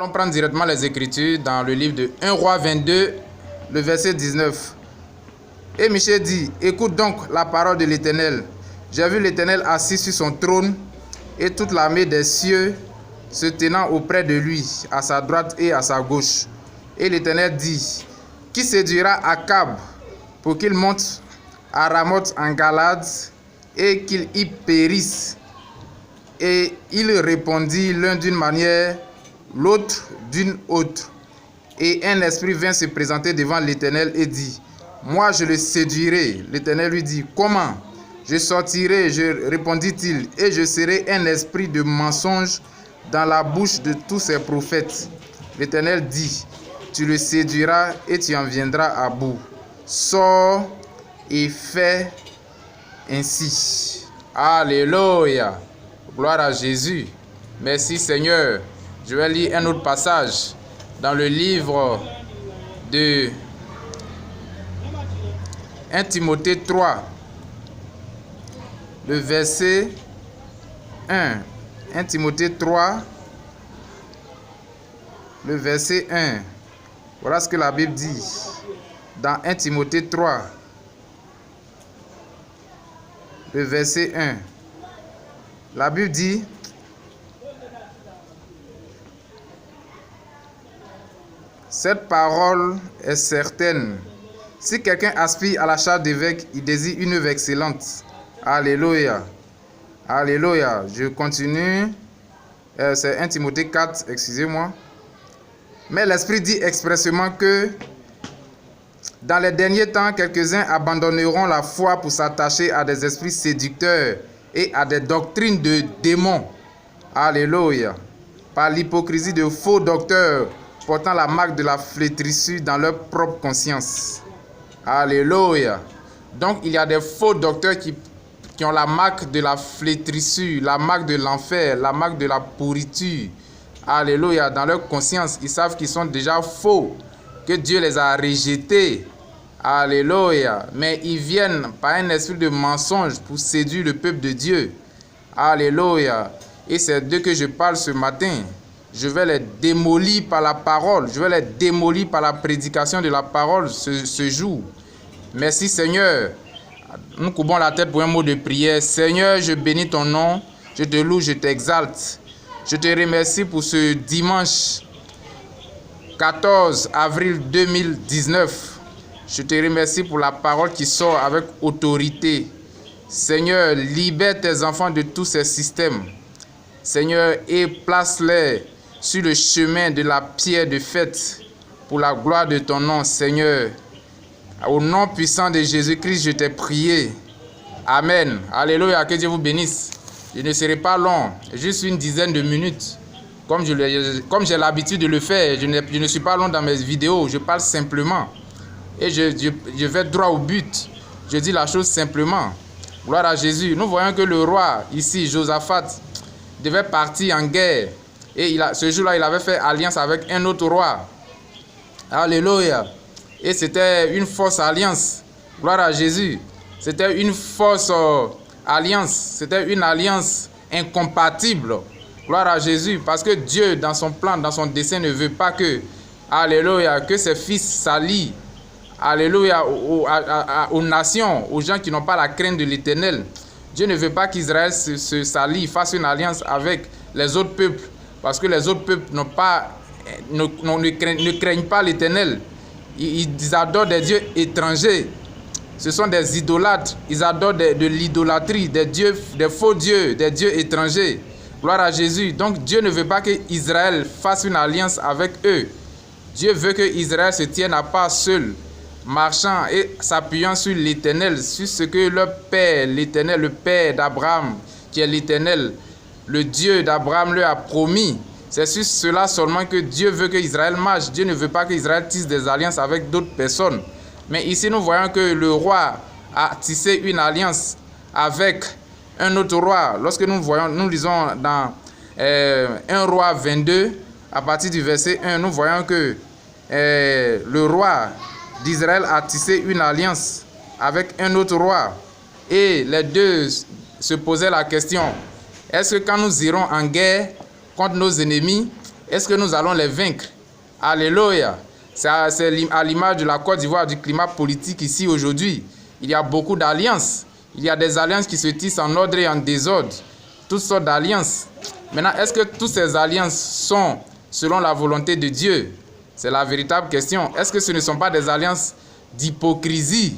Allons prendre directement les Écritures dans le livre de 1 Roi 22, le verset 19. Et Michée dit, écoute donc la parole de l'Éternel. J'ai vu l'Éternel assis sur son trône et toute l'armée des cieux se tenant auprès de lui, à sa droite et à sa gauche. Et l'Éternel dit, qui séduira Akab pour qu'il monte à Ramoth en Galade et qu'il y périsse? Et il répondit l'un d'une manière, l'autre d'une autre. Et un esprit vint se présenter devant l'Éternel et dit, moi je le séduirai. L'Éternel lui dit, comment? Je sortirai, répondit-il, et je serai un esprit de mensonge dans la bouche de tous ses prophètes. L'Éternel dit, tu le séduiras et tu en viendras à bout. Sors et fais ainsi. Alléluia. Gloire à Jésus. Merci Seigneur. Je vais lire un autre passage dans le livre de 1 Timothée 3, le verset 1. 1 Timothée 3, le verset 1. Voilà ce que la Bible dit dans 1 Timothée 3, le verset 1. La Bible dit, cette parole est certaine. Si quelqu'un aspire à la charge d'évêque, il désire une œuvre excellente. Alléluia. Alléluia. Je continue. C'est 1 Timothée 4, excusez-moi. Mais l'Esprit dit expressément que dans les derniers temps, quelques-uns abandonneront la foi pour s'attacher à des esprits séducteurs et à des doctrines de démons. Alléluia. Par l'hypocrisie de faux docteurs portant la marque de la flétrissure dans leur propre conscience. Alléluia. Donc il y a des faux docteurs qui ont la marque de la flétrissure, la marque de l'enfer, la marque de la pourriture. Alléluia. Dans leur conscience, ils savent qu'ils sont déjà faux, que Dieu les a rejetés. Alléluia. Mais ils viennent par un esprit de mensonge pour séduire le peuple de Dieu. Alléluia. Et c'est d'eux que je parle ce matin. Je vais les démolir par la parole. Je vais les démolir par la prédication de la parole ce jour. Merci Seigneur. Nous courbons la tête pour un mot de prière. Seigneur, je bénis ton nom. Je te loue, je t'exalte. Je te remercie pour ce dimanche 14 avril 2019. Je te remercie pour la parole qui sort avec autorité. Seigneur, libère tes enfants de tous ces systèmes. Seigneur, et place-les sur le chemin de la pierre de fête pour la gloire de ton nom, Seigneur. Au nom puissant de Jésus-Christ, je t'ai prié. Amen. Alléluia. Que Dieu vous bénisse. Je ne serai pas long, juste une dizaine de minutes. Comme j'ai l'habitude de le faire, je ne suis pas long dans mes vidéos, je parle simplement. Et je vais droit au but. Je dis la chose simplement. Gloire à Jésus. Nous voyons que le roi, ici, Josaphat, devait partir en guerre. Et ce jour-là, il avait fait alliance avec un autre roi. Alléluia. Et c'était une fausse alliance. Gloire à Jésus. C'était une fausse alliance. C'était une alliance incompatible. Gloire à Jésus. Parce que Dieu, dans son plan, dans son dessein, ne veut pas que, alléluia, que ses fils s'allient. Alléluia, aux nations, aux gens qui n'ont pas la crainte de l'Éternel. Dieu ne veut pas qu'Israël se s'allie, fasse une alliance avec les autres peuples. Parce que les autres peuples ne craignent pas l'Éternel. Ils adorent des dieux étrangers. Ce sont des idolâtres. Ils adorent de l'idolâtrie, des faux dieux, des dieux étrangers. Gloire à Jésus. Donc Dieu ne veut pas qu'Israël fasse une alliance avec eux. Dieu veut que Israël se tienne à part seul, marchant et s'appuyant sur l'Éternel, sur ce que leur Père, l'Éternel, le Père d'Abraham, qui est l'Éternel, le Dieu d'Abraham, leur a promis. C'est sur cela seulement que Dieu veut que Israël marche. Dieu ne veut pas qu'Israël tisse des alliances avec d'autres personnes. Mais ici, nous voyons que le roi a tissé une alliance avec un autre roi. Lorsque nous lisons dans 1 Roi 22, à partir du verset 1, nous voyons que le roi d'Israël a tissé une alliance avec un autre roi. Et les deux se posaient la question, est-ce que quand nous irons en guerre contre nos ennemis, Est-ce que nous allons les vaincre? Alléluia. C'est à l'image de la Côte d'Ivoire, du climat politique ici aujourd'hui. Il y a beaucoup d'alliances. Il y a des alliances qui se tissent en ordre et en désordre. Toutes sortes d'alliances. Maintenant, est-ce que toutes ces alliances sont selon la volonté de Dieu? C'est la véritable question. Est-ce que ce ne sont pas des alliances d'hypocrisie?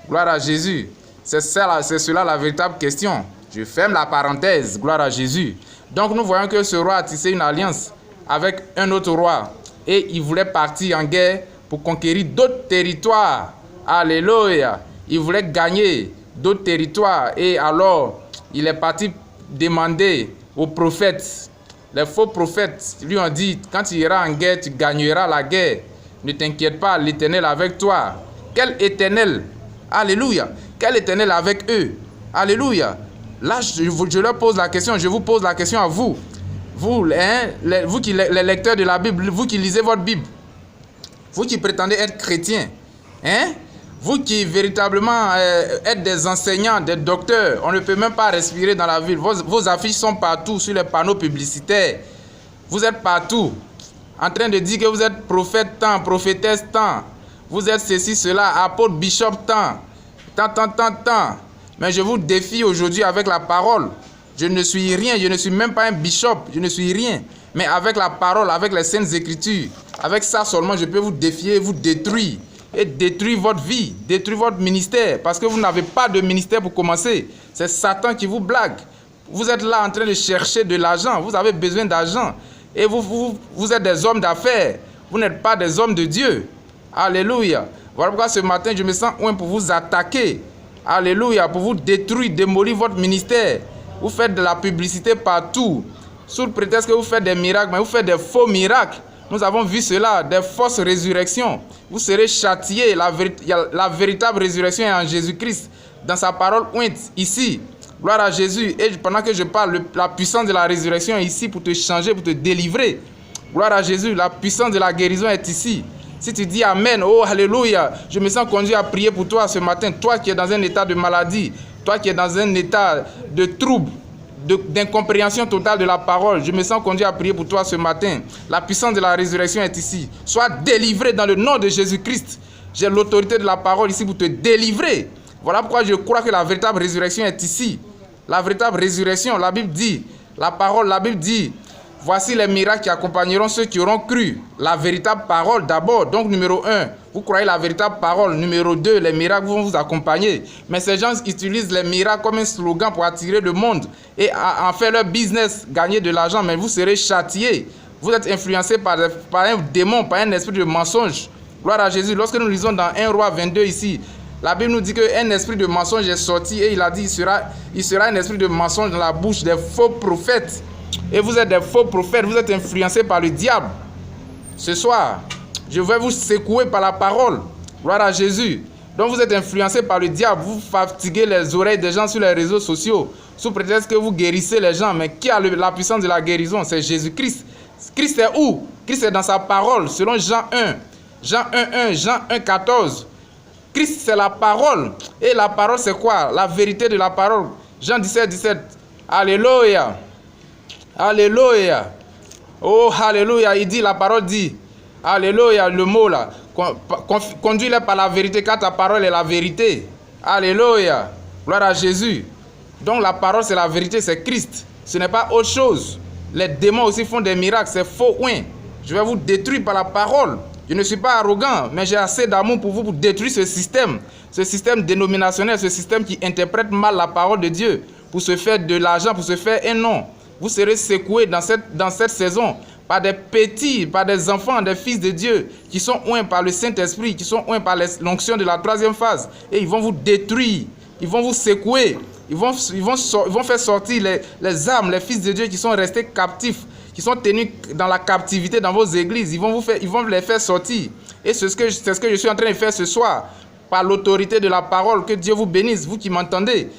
Gloire à Jésus. C'est cela la véritable question. Je ferme la parenthèse. Gloire à Jésus. Donc nous voyons que ce roi a tissé une alliance avec un autre roi. Et il voulait partir en guerre pour conquérir d'autres territoires. Alléluia. Il voulait gagner d'autres territoires. Et alors, il est parti demander aux prophètes. Les faux prophètes lui ont dit, quand tu iras en guerre, tu gagneras la guerre. Ne t'inquiète pas, l'Éternel avec toi. Quel Éternel? Alléluia. Quel Éternel avec eux? Alléluia. Là, je leur pose la question, je vous pose la question à vous. Vous, vous qui les lecteurs de la Bible, vous qui lisez votre Bible, vous qui prétendez être chrétien, vous qui véritablement êtes des enseignants, des docteurs, on ne peut même pas respirer dans la ville. Vos affiches sont partout sur les panneaux publicitaires. Vous êtes partout en train de dire que vous êtes prophète tant, prophétesse tant. Vous êtes ceci, cela, apôtre, bishop tant. Mais je vous défie aujourd'hui avec la parole. Je ne suis rien, je ne suis même pas un bishop, je ne suis rien. Mais avec la parole, avec les saintes écritures, avec ça seulement, je peux vous défier, vous détruire. Et détruire votre vie, détruire votre ministère. Parce que vous n'avez pas de ministère pour commencer. C'est Satan qui vous blague. Vous êtes là en train de chercher de l'argent. Vous avez besoin d'argent. Et vous êtes des hommes d'affaires. Vous n'êtes pas des hommes de Dieu. Alléluia. Voilà pourquoi ce matin, je me sens loin pour vous attaquer. Alléluia. Pour vous détruire, démolir votre ministère. Vous faites de la publicité partout. Sous le prétexte que vous faites des miracles, mais vous faites des faux miracles. Nous avons vu cela, des fausses résurrections. Vous serez châtiés. La véritable résurrection est en Jésus-Christ. Dans sa parole ointe, ici. Gloire à Jésus. Et pendant que je parle, la puissance de la résurrection est ici pour te changer, pour te délivrer. Gloire à Jésus. La puissance de la guérison est ici. Si tu dis Amen, oh Alléluia, je me sens conduit à prier pour toi ce matin. Toi qui es dans un état de maladie, toi qui es dans un état de trouble, d'incompréhension totale de la parole, je me sens conduit à prier pour toi ce matin. La puissance de la résurrection est ici. Sois délivré dans le nom de Jésus-Christ. J'ai l'autorité de la parole ici pour te délivrer. Voilà pourquoi je crois que la véritable résurrection est ici. La véritable résurrection, la Bible dit, la Bible dit, voici les miracles qui accompagneront ceux qui auront cru. La véritable parole d'abord. Donc numéro 1, vous croyez la véritable parole. Numéro 2, les miracles vont vous accompagner. Mais ces gens utilisent les miracles comme un slogan pour attirer le monde et en faire leur business, gagner de l'argent. Mais vous serez châtiés. Vous êtes influencés par un démon, par un esprit de mensonge. Gloire à Jésus. Lorsque nous lisons dans 1 Roi 22 ici, la Bible nous dit qu'un esprit de mensonge est sorti et il a dit il sera un esprit de mensonge dans la bouche des faux prophètes. Et vous êtes des faux prophètes, vous êtes influencés par le diable. Ce soir, je vais vous secouer par la parole. Gloire à Jésus. Donc vous êtes influencés par le diable, vous fatiguez les oreilles des gens sur les réseaux sociaux, sous prétexte que vous guérissez les gens. Mais qui a la puissance de la guérison? C'est Jésus-Christ. Christ est où? Christ est dans sa parole, selon Jean 1. Jean 1, 1, Jean 1, 14. Christ, c'est la parole. Et la parole, c'est quoi? La vérité de la parole. Jean 17, 17. Alléluia. Alléluia. Oh, alléluia. Il dit, la parole dit. Alléluia, le mot là. Conduis-les par la vérité, car ta parole est la vérité. Alléluia. Gloire à Jésus. Donc la parole, c'est la vérité, c'est Christ. Ce n'est pas autre chose. Les démons aussi font des miracles, c'est faux. Oui. Je vais vous détruire par la parole. Je ne suis pas arrogant, mais j'ai assez d'amour pour vous pour détruire ce système dénominationnel, ce système qui interprète mal la parole de Dieu pour se faire de l'argent, pour se faire un nom. Vous serez secoués dans cette saison par des petits, par des enfants, des fils de Dieu qui sont oints par le Saint-Esprit, qui sont oints par l'onction de la troisième phase. Et ils vont vous détruire, ils vont vous secouer, ils vont faire sortir les âmes, les fils de Dieu qui sont restés captifs, qui sont tenus dans la captivité dans vos églises. Ils vont les faire sortir. Et c'est ce que je suis en train de faire ce soir, par l'autorité de la parole. Que Dieu vous bénisse, vous qui m'entendez.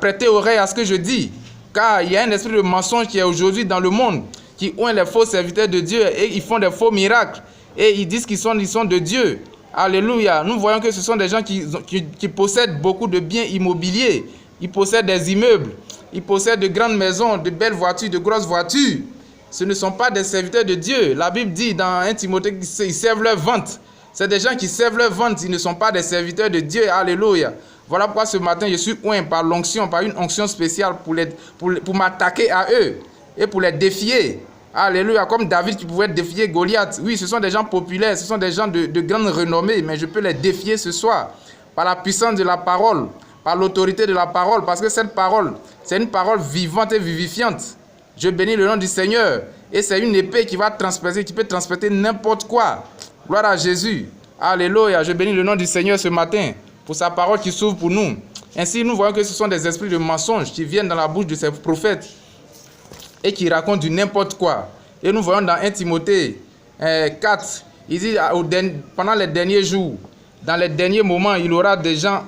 Prêtez oreille à ce que je dis. Car il y a un esprit de mensonge qui est aujourd'hui dans le monde, qui ont les faux serviteurs de Dieu et ils font des faux miracles. Et ils disent qu'ils sont de Dieu. Alléluia. Nous voyons que ce sont des gens qui possèdent beaucoup de biens immobiliers. Ils possèdent des immeubles. Ils possèdent de grandes maisons, de belles voitures, de grosses voitures. Ce ne sont pas des serviteurs de Dieu. La Bible dit dans 1 Timothée qu'ils servent leur ventre. C'est des gens qui servent leur ventre. Ils ne sont pas des serviteurs de Dieu. Alléluia. Voilà pourquoi ce matin, je suis oint par l'onction, par une onction spéciale pour m'attaquer à eux et pour les défier. Alléluia. Comme David qui pouvait défier Goliath. Oui, ce sont des gens populaires, ce sont des gens de grande renommée, mais je peux les défier ce soir par la puissance de la parole, par l'autorité de la parole, parce que cette parole, c'est une parole vivante et vivifiante. Je bénis le nom du Seigneur. Et c'est une épée qui va transpercer, qui peut transpercer n'importe quoi. Gloire à Jésus. Alléluia. Je bénis le nom du Seigneur ce matin pour sa parole qui s'ouvre pour nous. Ainsi, nous voyons que ce sont des esprits de mensonges qui viennent dans la bouche de ces prophètes et qui racontent du n'importe quoi. Et nous voyons dans 1 Timothée 4, il dit pendant les derniers jours, dans les derniers moments, il y aura des gens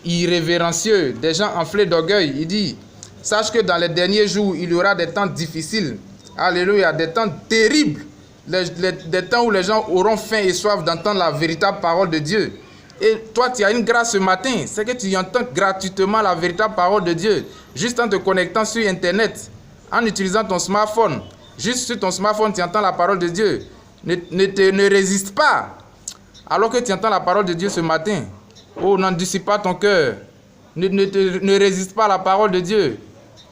irrévérencieux, des gens enflés d'orgueil. Il dit, sache que dans les derniers jours, il y aura des temps difficiles. Alléluia, des temps terribles. Des temps où les gens auront faim et soif d'entendre la véritable parole de Dieu. Et toi, tu as une grâce ce matin, c'est que tu entends gratuitement la véritable parole de Dieu, juste en te connectant sur Internet, en utilisant ton smartphone. Juste sur ton smartphone, tu entends la parole de Dieu. Ne résiste pas. Alors que tu entends la parole de Dieu ce matin, oh, n'endurcis pas ton cœur. Ne résiste pas à la parole de Dieu.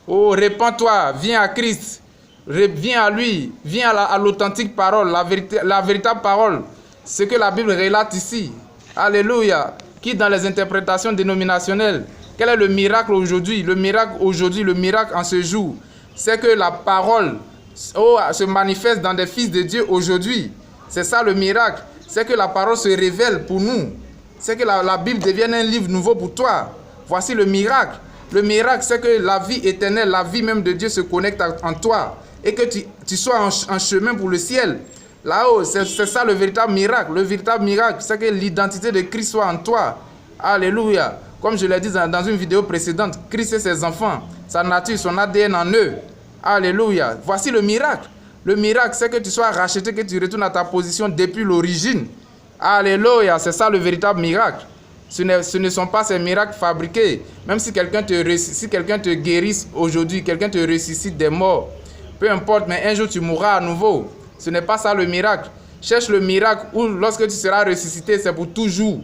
Oh, répands-toi, viens à Christ. Viens à lui, viens à l'authentique parole, la véritable parole. Ce que la Bible relate ici. Alléluia. Qui dans les interprétations dénominationnelles, quel est le miracle aujourd'hui? Le miracle en ce jour, c'est que la parole se manifeste dans des fils de Dieu aujourd'hui. C'est ça le miracle. C'est que la parole se révèle pour nous. C'est que la Bible devienne un livre nouveau pour toi. Voici le miracle. Le miracle, c'est que la vie éternelle, la vie même de Dieu se connecte en toi. Et que tu sois en chemin pour le ciel. Là-haut, c'est ça le véritable miracle. Le véritable miracle, c'est que l'identité de Christ soit en toi. Alléluia. Comme je l'ai dit dans une vidéo précédente, Christ et ses enfants, sa nature, son ADN en eux. Alléluia. Voici le miracle. Le miracle, c'est que tu sois racheté, que tu retournes à ta position depuis l'origine. Alléluia. C'est ça le véritable miracle. Ce ne sont pas ces miracles fabriqués. Même si quelqu'un te guérit aujourd'hui, quelqu'un te ressuscite des morts, peu importe, mais un jour tu mourras à nouveau. Ce n'est pas ça le miracle. Cherche le miracle où lorsque tu seras ressuscité, c'est pour toujours.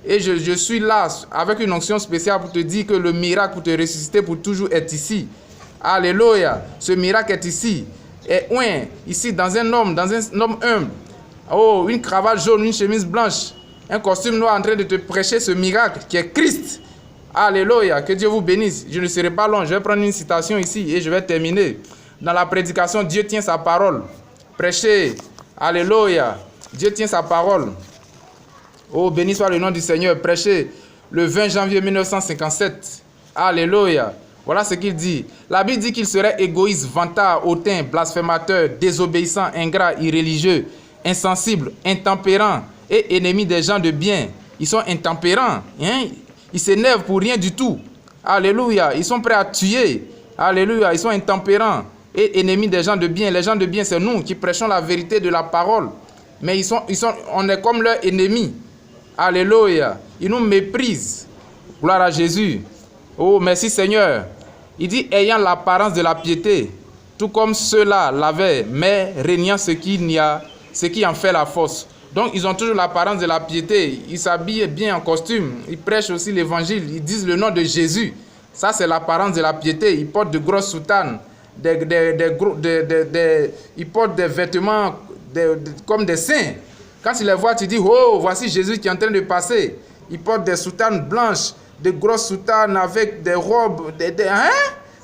Et je suis là avec une onction spéciale pour te dire que le miracle pour te ressusciter pour toujours est ici. Alléluia. Ce miracle est ici. Et ici dans un homme humble. Oh, une cravate jaune, une chemise blanche, un costume noir en train de te prêcher ce miracle qui est Christ. Alléluia. Que Dieu vous bénisse. Je ne serai pas long. Je vais prendre une citation ici et je vais terminer. Dans la prédication, Dieu tient sa parole. Prêchez. Alléluia. Dieu tient sa parole. Oh, béni soit le nom du Seigneur. Prêchez le 20 janvier 1957. Alléluia. Voilà ce qu'il dit. La Bible dit qu'il serait égoïste, vantard, hautain, blasphémateur, désobéissant, ingrat, irréligieux, insensible, intempérant et ennemi des gens de bien. Ils sont intempérants. Hein? Ils s'énervent pour rien du tout. Alléluia. Ils sont prêts à tuer. Alléluia. Ils sont intempérants et ennemis des gens de bien. Les gens de bien, c'est nous qui prêchons la vérité de la parole. Mais on est comme leurs ennemis. Alléluia. Ils nous méprisent. Gloire à Jésus. Oh, merci Seigneur. Il dit, ayant l'apparence de la piété, tout comme ceux-là l'avaient, mais régnant ce qui en fait la force. Donc, ils ont toujours l'apparence de la piété. Ils s'habillent bien en costume. Ils prêchent aussi l'évangile. Ils disent le nom de Jésus. Ça, c'est l'apparence de la piété. Ils portent de grosses soutanes. Ils portent des vêtements comme des saints. Quand tu les vois, tu dis, oh, voici Jésus qui est en train de passer. Ils portent des soutanes blanches, de grosses soutanes avec des robes. Hein?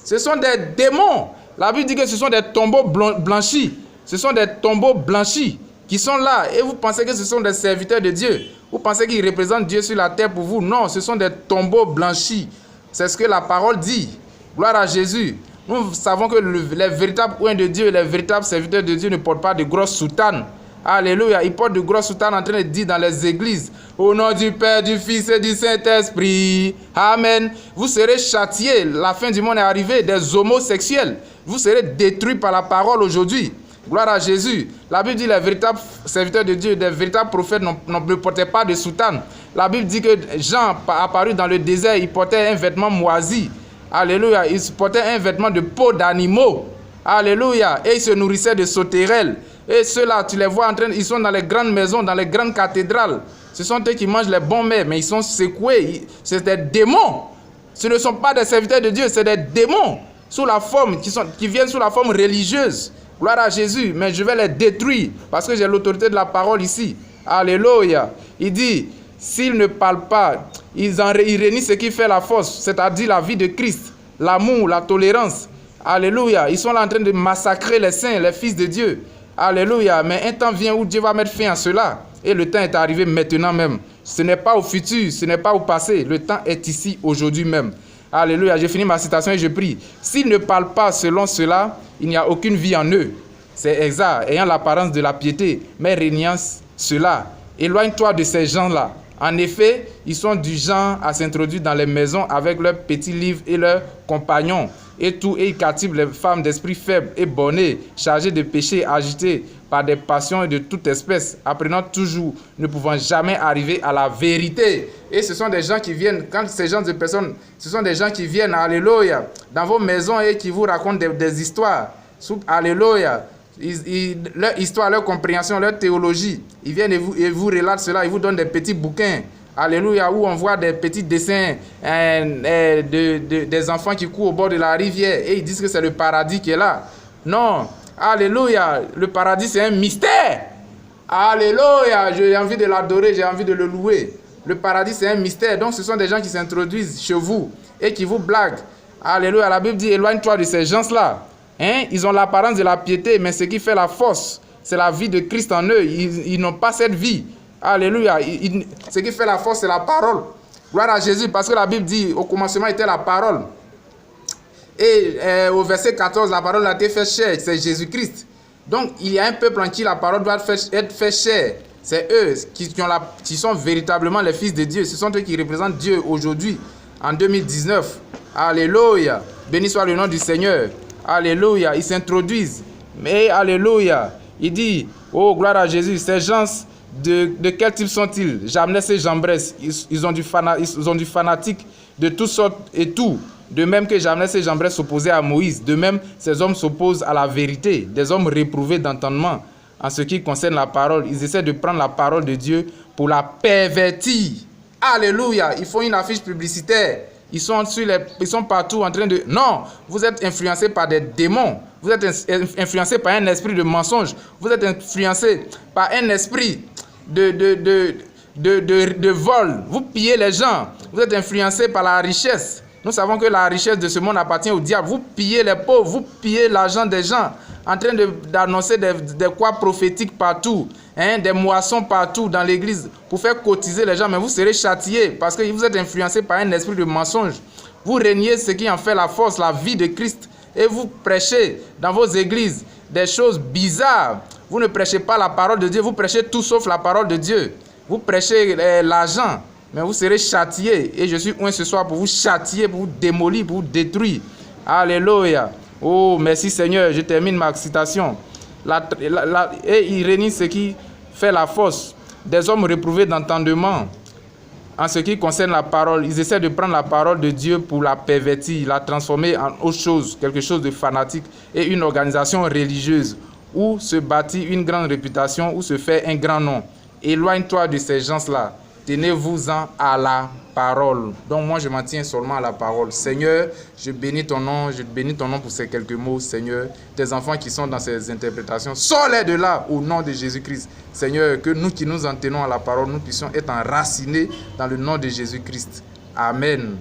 Ce sont des démons. La Bible dit que ce sont des tombeaux blanchis. Ce sont des tombeaux blanchis qui sont là. Et vous pensez que ce sont des serviteurs de Dieu. Vous pensez qu'ils représentent Dieu sur la terre pour vous. Non, ce sont des tombeaux blanchis. C'est ce que la parole dit. Gloire à Jésus. Nous savons que les véritables oints de Dieu, les véritables serviteurs de Dieu ne portent pas de grosses soutanes. Alléluia. Ils portent de grosses soutanes en train de dire dans les églises, au nom du Père, du Fils et du Saint-Esprit. Amen. Vous serez châtiés. La fin du monde est arrivée. Des homosexuels. Vous serez détruits par la parole aujourd'hui. Gloire à Jésus. La Bible dit que les véritables serviteurs de Dieu, les véritables prophètes ne portaient pas de soutane. La Bible dit que Jean, apparu dans le désert, il portait un vêtement moisi. Alléluia. Il portait un vêtement de peau d'animaux. Alléluia. Et ils se nourrissaient de sauterelles. Et ceux-là, tu les vois en train, ils sont dans les grandes maisons, dans les grandes cathédrales. Ce sont eux qui mangent les bons mets, mais ils sont secoués. C'est des démons. Ce ne sont pas des serviteurs de Dieu, c'est des démons sous la forme, qui viennent sous la forme religieuse. Gloire à Jésus, mais je vais les détruire parce que j'ai l'autorité de la parole ici. Alléluia. Il dit, s'ils ne parlent pas, ils renient ce qui fait la force, c'est-à-dire la vie de Christ, l'amour, la tolérance. Alléluia. Ils sont là en train de massacrer les saints, les fils de Dieu. Alléluia. Mais un temps vient où Dieu va mettre fin à cela. Et le temps est arrivé maintenant même. Ce n'est pas au futur, ce n'est pas au passé. Le temps est ici, aujourd'hui même. Alléluia. J'ai fini ma citation et je prie. S'ils ne parlent pas selon cela, il n'y a aucune vie en eux. C'est exact, ayant l'apparence de la piété, mais régnant cela. Éloigne-toi de ces gens-là. En effet, ils sont du genre à s'introduire dans les maisons avec leurs petits livres et leurs compagnons. Et ils captivent les femmes d'esprit faible et bornées, chargées de péchés, agitées par des passions de toute espèce, apprenant toujours, ne pouvant jamais arriver à la vérité. Et ce sont des gens qui viennent, quand ces gens de personnes, ce sont des gens qui viennent, alléluia, dans vos maisons et qui vous racontent des histoires. Alléluia. Leur histoire, leur compréhension, leur théologie, ils viennent et vous relatent cela, ils vous donnent des petits bouquins. Alléluia, où on voit des petits dessins des enfants qui courent au bord de la rivière et ils disent que c'est le paradis qui est là. Non, alléluia, le paradis c'est un mystère. Alléluia, j'ai envie de l'adorer, j'ai envie de le louer. Le paradis c'est un mystère, donc ce sont des gens qui s'introduisent chez vous et qui vous blaguent. Alléluia, la Bible dit éloigne-toi de ces gens-là. Hein? Ils ont l'apparence de la piété, mais ce qui fait la force, c'est la vie de Christ en eux. Ils n'ont pas cette vie. Alléluia. Ce qui fait la force, c'est la parole. Gloire à Jésus, parce que la Bible dit, au commencement était la parole. Et au verset 14, la parole a été faite chair, c'est Jésus-Christ. Donc, il y a un peuple en qui la parole doit être faite chair. C'est eux qui sont véritablement les fils de Dieu. Ce sont eux qui représentent Dieu aujourd'hui, en 2019. Alléluia. Béni soit le nom du Seigneur. Alléluia. Ils s'introduisent. Mais alléluia. Il dit, oh, gloire à Jésus, ces gens... De quel type sont-ils? Jamnès et Jambres, ils ont du fanatique de toutes sortes et tout. De même que Jamnès et Jambres s'opposaient à Moïse, de même ces hommes s'opposent à la vérité, des hommes réprouvés d'entendement en ce qui concerne la parole. Ils essaient de prendre la parole de Dieu pour la pervertir. Alléluia, ils font une affiche publicitaire. Ils sont partout en train de... Non, vous êtes influencés par des démons. Vous êtes influencés par un esprit de mensonge. Vous êtes influencés par un esprit de vol. Vous pillez les gens. Vous êtes influencés par la richesse. Nous savons que la richesse de ce monde appartient au diable. Vous pillez les pauvres. Vous pillez l'argent des gens. En train d'annoncer des quoi prophétiques partout. Hein, des moissons partout dans l'église pour faire cotiser les gens. Mais vous serez châtiés parce que vous êtes influencés par un esprit de mensonge. Vous régnez ce qui en fait la force, la vie de Christ. Et vous prêchez dans vos églises des choses bizarres. Vous ne prêchez pas la parole de Dieu, vous prêchez tout sauf la parole de Dieu. Vous prêchez l'argent, mais vous serez châtiés. Et je suis loin ce soir pour vous châtier, pour vous démolir, pour vous détruire. Alléluia. Oh, merci Seigneur. Je termine ma citation. Et il réunit ce qui fait la force. Des hommes réprouvés d'entendement. En ce qui concerne la parole, ils essaient de prendre la parole de Dieu pour la pervertir, la transformer en autre chose, quelque chose de fanatique et une organisation religieuse où se bâtit une grande réputation, où se fait un grand nom. Éloigne-toi de ces gens-là. Tenez-vous-en à la parole. Donc moi, je m'en tiens seulement à la parole. Seigneur, je bénis ton nom pour ces quelques mots, Seigneur. Tes enfants qui sont dans ces interprétations, sors-les de là au nom de Jésus-Christ. Seigneur, que nous qui nous en tenons à la parole, nous puissions être enracinés dans le nom de Jésus-Christ. Amen.